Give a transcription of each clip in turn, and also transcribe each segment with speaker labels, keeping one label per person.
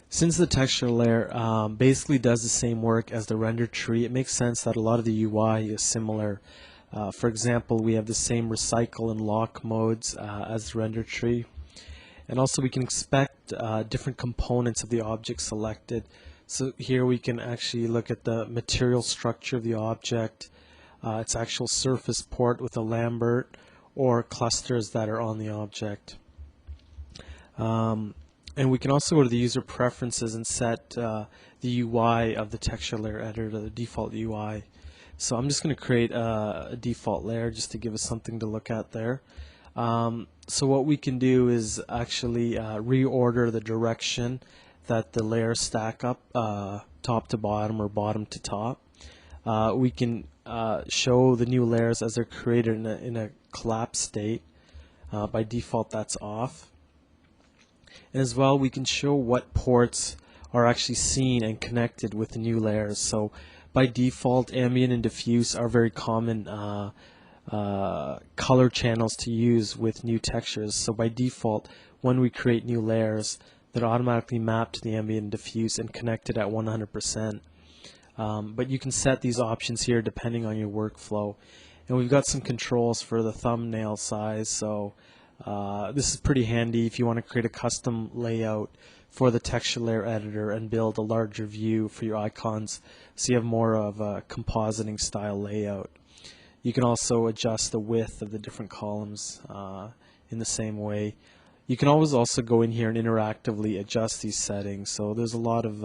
Speaker 1: Since the texture layer basically does the same work as the render tree, it makes sense that a lot of the UI is similar. For example, we have the same recycle and lock modes as the render tree. And also we can expect different components of the object selected. So here we can actually look at the material structure of the object, its actual surface port with a Lambert, or clusters that are on the object. And we can also go to the user preferences and set the UI of the texture layer editor to the default UI. So I'm just going to create a default layer just to give us something to look at there. So what we can do is actually reorder the direction that the layers stack up, top to bottom or bottom to top. We can show the new layers as they're created in a collapse state. By default, that's off. And as well, we can show what ports are actually seen and connected with the new layers. So by default, ambient and diffuse are very common color channels to use with new textures. So by default, when we create new layers, they're automatically mapped to the ambient and diffuse and connected at 100%. But you can set these options here depending on your workflow. And we've got some controls for the thumbnail size. So this is pretty handy if you want to create a custom layout for the texture layer editor and build a larger view for your icons so you have more of a compositing style layout. You can also adjust the width of the different columns in the same way. You can always also go in here and interactively adjust these settings. So there's a lot of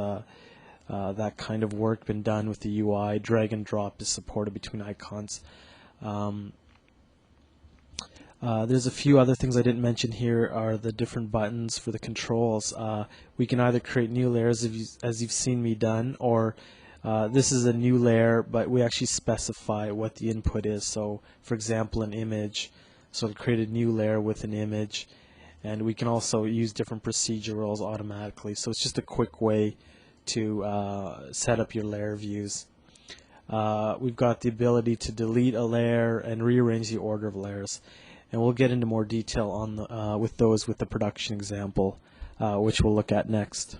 Speaker 1: that kind of work been done with the UI. Drag and drop is supported between icons. There's a few other things I didn't mention here are the different buttons for the controls. We can either create new layers as you've seen me done, or this is a new layer, but we actually specify what the input is. So for example, an image. So to create a new layer with an image, and we can also use different procedurals automatically. So it's just a quick way to set up your layer views. We've got the ability to delete a layer and rearrange the order of layers. And we'll get into more detail on with those with the production example, which we'll look at next.